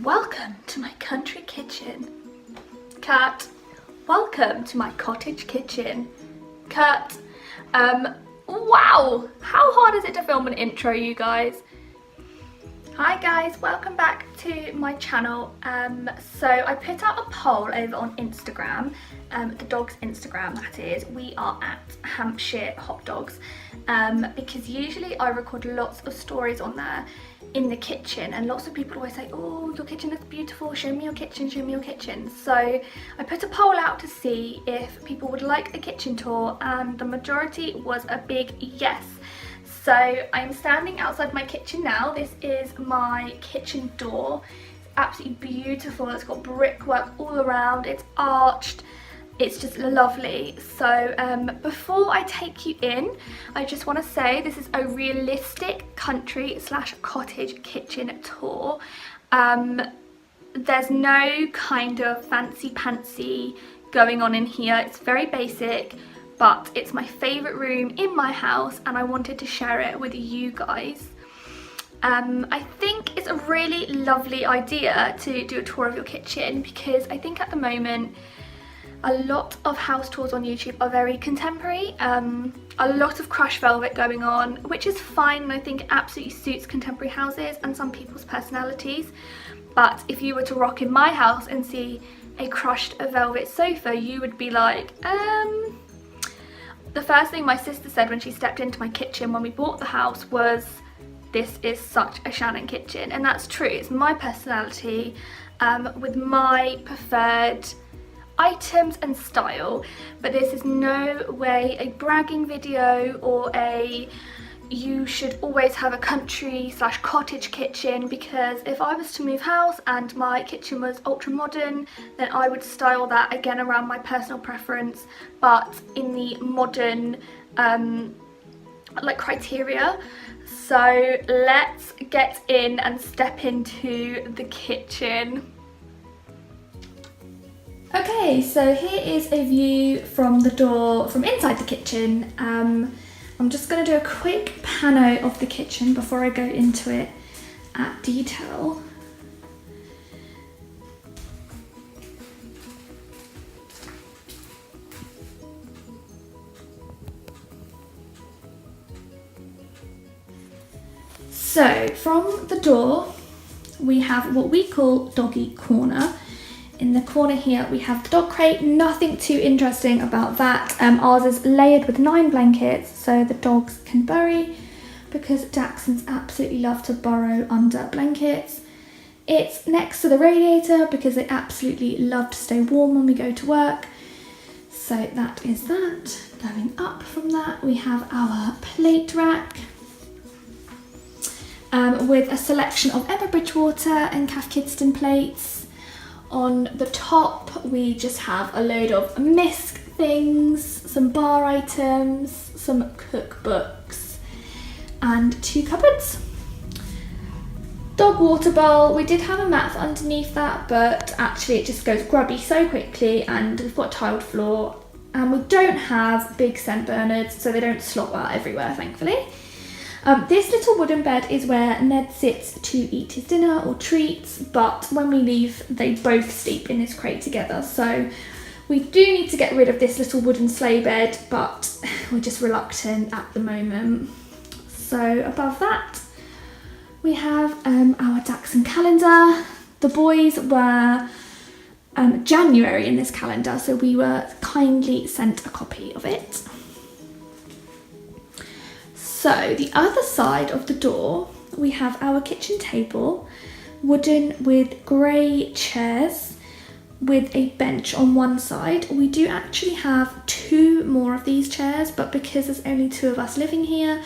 Welcome to my country kitchen. Cat. Welcome to my cottage kitchen. Cat. Wow! How hard is it to film an intro, you guys? Hi guys, welcome back to my channel. So I put out a poll over on Instagram, the dog's Instagram that is. We are at Hampshire Hot Dogs, because usually I record lots of stories on there in the kitchen, and lots of people always say, oh, your kitchen looks beautiful, show me your kitchen, show me your kitchen. So I put a poll out to see if people would like a kitchen tour, and the majority was a big yes. So I'm standing outside my kitchen now. This is my kitchen door. It's absolutely beautiful. It's got brickwork all around, it's arched. It's just lovely. So before I take you in, I just want to say this is a realistic country / cottage kitchen tour. There's no kind of fancy pantsy going on in here. It's very basic, but it's my favourite room in my house and I wanted to share it with you guys. I think it's a really lovely idea to do a tour of your kitchen, because I think at the moment a lot of house tours on YouTube are very contemporary. A lot of crushed velvet going on, which is fine, and I think it absolutely suits contemporary houses and some people's personalities. But if you were to rock in my house and see a crushed velvet sofa, you would be like, The first thing my sister said when she stepped into my kitchen when we bought the house was, this is such a Shannon kitchen. And that's true, it's my personality with my preferred items and style, but this is no way a bragging video or a you should always have a country / cottage kitchen, because if I was to move house and my kitchen was ultra modern, then I would style that again around my personal preference, but in the modern criteria. So let's get in and step into the kitchen. Okay, so here is a view from the door, from inside the kitchen. I'm just going to do a quick pano of the kitchen before I go into it at detail. So from the door, we have what we call doggy corner. In the corner here we have the dog crate, nothing too interesting about that. Ours is layered with 9 blankets so the dogs can bury, because Dachshunds absolutely love to burrow under blankets. It's next to the radiator because they absolutely love to stay warm when we go to work. So that is that. Going up from that we have our plate rack with a selection of Emma Bridgewater and Cath Kidston plates. On the top we just have a load of misc things, some bar items, some cookbooks and 2 cupboards. Dog water bowl, we did have a mat underneath that, but actually it just goes grubby so quickly, and we've got tiled floor, and we don't have big scent burners so they don't slop out everywhere, thankfully. This little wooden bed is where Ned sits to eat his dinner or treats, but when we leave they both sleep in this crate together, so we do need to get rid of this little wooden sleigh bed, but we're just reluctant at the moment. So above that we have our Dachshund calendar. The boys were January in this calendar, so we were kindly sent a copy of it. So the other side of the door, we have our kitchen table, wooden with grey chairs with a bench on one side. We do actually have 2 more of these chairs, but because there's only 2 of us living here,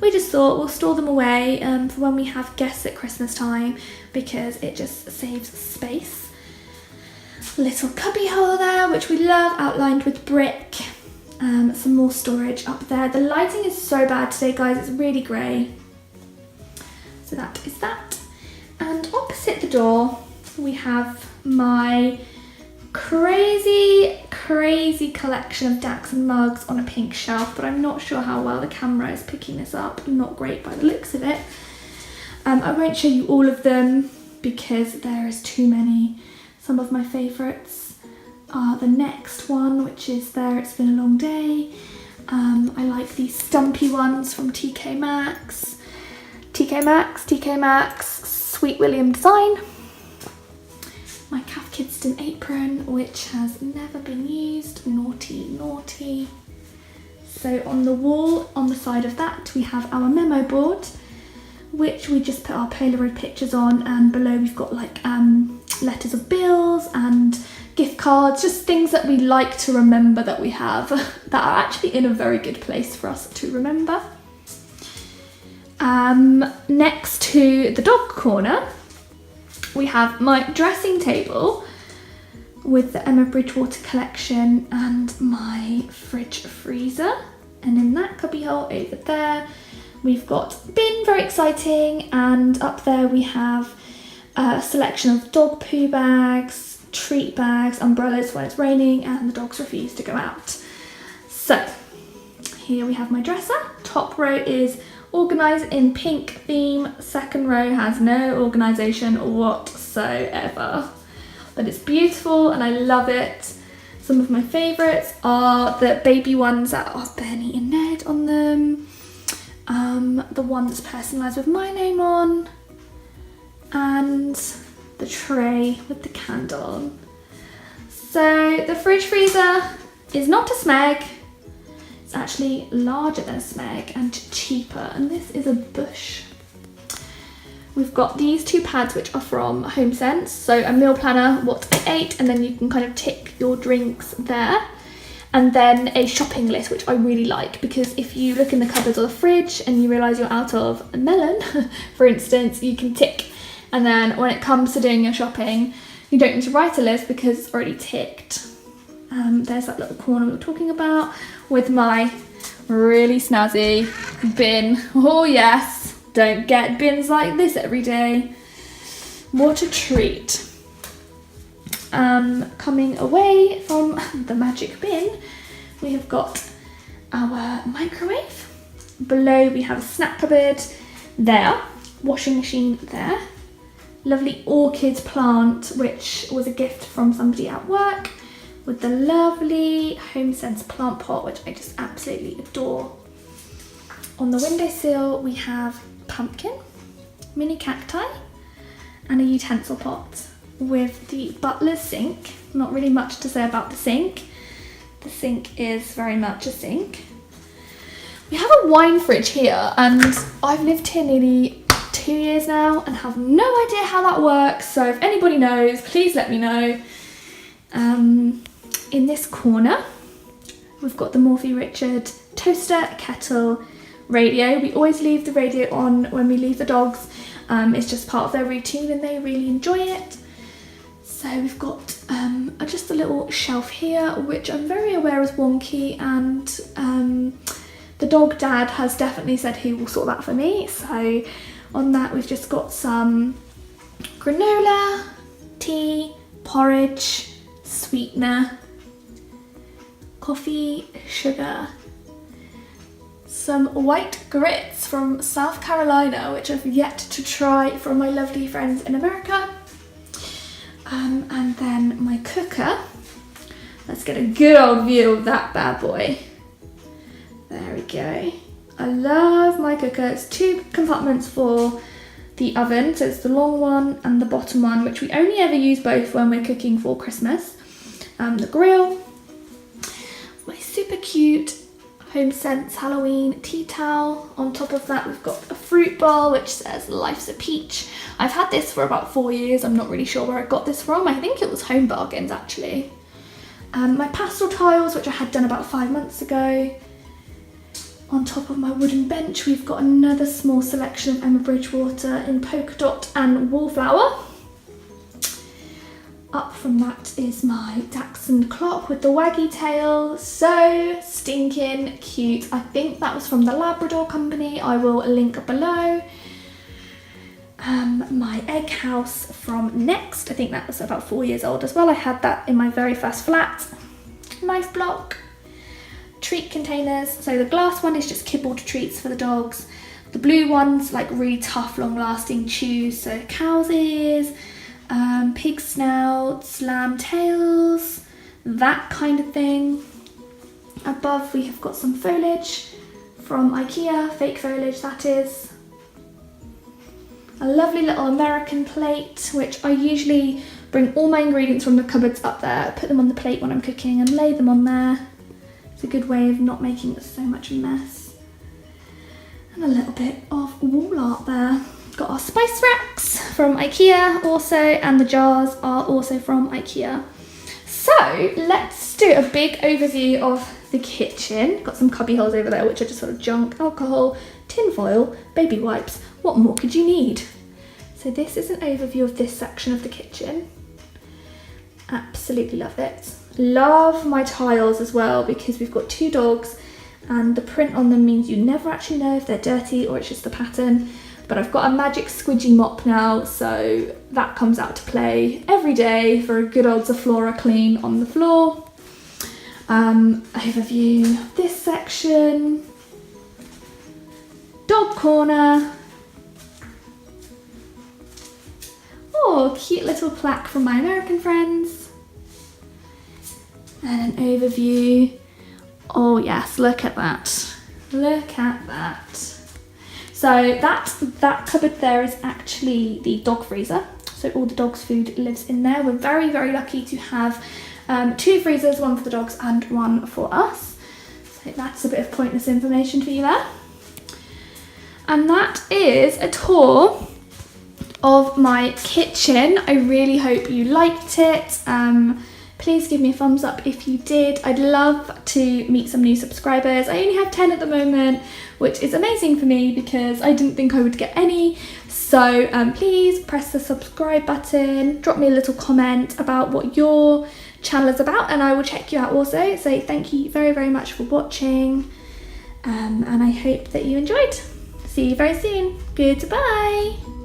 we just thought we'll store them away for when we have guests at Christmas time, because it just saves space. Little cubby hole there, which we love, outlined with brick. Some more storage up there. The lighting is so bad today, guys, it's really grey. So that is that. And opposite the door we have my crazy collection of Dachshund mugs on a pink shelf, but I'm not sure how well the camera is picking this up. Not great by the looks of it. I won't show you all of them. because there is too many. Some of my favourites are the next one, which is There It's Been a Long Day. I like these stumpy ones from TK Maxx, Sweet William design. My Cath Kidston apron, which has never been used, naughty, naughty. So on the wall, on the side of that, we have our memo board, which we just put our Polaroid pictures on, and below we've got like letters of bills and gift cards, just things that we like to remember that we have that are actually in a very good place for us to remember. Next to the dog corner, we have my dressing table with the Emma Bridgewater collection and my fridge freezer. And in that cubbyhole over there, we've got bin, very exciting, and up there we have a selection of dog poo bags, treat bags, umbrellas when it's raining and the dogs refuse to go out. So here we have my dresser. Top row is organised in pink theme. Second row has no organisation whatsoever, but it's beautiful and I love it. Some of my favourites are the baby ones that are Benny and Ned on them, the one that's personalised with my name on, and the tray with the candle on. So the fridge freezer is not a Smeg, it's actually larger than a Smeg and cheaper, and this is a Bush. We've got these two pads which are from HomeSense, so a meal planner, what I ate, and then you can kind of tick your drinks there. And then a shopping list, which I really like, because if you look in the cupboards or the fridge and you realise you're out of a melon, for instance, you can tick. And then when it comes to doing your shopping, you don't need to write a list because it's already ticked. There's that little corner we were talking about with my really snazzy bin. Oh yes, don't get bins like this every day. What a treat. Coming away from the magic bin, we have got our microwave. Below we have a snack cupboard there, washing machine there, lovely orchid plant which was a gift from somebody at work, with the lovely HomeSense plant pot which I just absolutely adore. On the windowsill we have pumpkin, mini cacti, and a utensil pot with the butler's sink. Not really much to say about the sink. The sink is very much a sink. We have a wine fridge here, and I've lived here nearly 2 years now and have no idea how that works, so if anybody knows, please let me know. In this corner, we've got the Morphy Richard toaster, kettle, radio. We always leave the radio on when we leave the dogs. It's just part of their routine and they really enjoy it. So we've got just a little shelf here, which I'm very aware is wonky, and the dog dad has definitely said he will sort that for me. So on that we've just got some granola, tea, porridge, sweetener, coffee, sugar, some white grits from South Carolina, which I've yet to try, from my lovely friends in America. And then my cooker. Let's get a good old view of that bad boy. There we go. I love my cooker. It's 2 compartments for the oven, so it's the long one and the bottom one, which we only ever use both when we're cooking for Christmas. The grill, my super cute HomeSense Halloween tea towel. On top of that we've got a fruit bowl which says Life's a Peach. I've had this for about 4 years. I'm not really sure where I got this from. I think it was Home Bargains actually. My pastel tiles, which I had done about 5 months ago. On top of my wooden bench we've got another small selection of Emma Bridgewater in polka dot and wallflower. Up from that is my Dachshund clock with the waggy tail, so stinking cute. I think that was from the Labrador company, I will link below. My egg house from Next, I think that was about 4 years old as well. I had that in my very first flat. Knife block, treat containers, so the glass one is just kibbled treats for the dogs. The blue one's like really tough, long-lasting chews, so cow's ears, pig snouts, lamb tails, that kind of thing. Above we have got some foliage from IKEA, fake foliage that is. A lovely little American plate, which I usually bring all my ingredients from the cupboards up there, put them on the plate when I'm cooking and lay them on there. It's a good way of not making so much mess. And a little bit of wall art there. Got our spice racks from IKEA also, and the jars are also from IKEA. So let's do a big overview of the kitchen. Got some cubby holes over there, which are just sort of junk, alcohol, tin foil, baby wipes. What more could you need? So this is an overview of this section of the kitchen. Absolutely love it. Love my tiles as well, because we've got 2 dogs and the print on them means you never actually know if they're dirty or it's just the pattern. But I've got a magic squidgy mop now, so that comes out to play every day for a good old Zaflora clean on the floor. Overview of this section. Dog corner. Oh, cute little plaque from my American friends. And an overview. Oh yes, look at that. Look at that. So that cupboard there is actually the dog freezer. So all the dog's food lives in there. We're very, very lucky to have 2 freezers, one for the dogs and one for us. So that's a bit of pointless information for you there. And that is a tour of my kitchen. I really hope you liked it. Please give me a thumbs up if you did. I'd love to meet some new subscribers. I only have 10 at the moment, which is amazing for me because I didn't think I would get any. So please press the subscribe button, drop me a little comment about what your channel is about, and I will check you out also. So thank you very, very much for watching, and I hope that you enjoyed. See you very soon. Goodbye.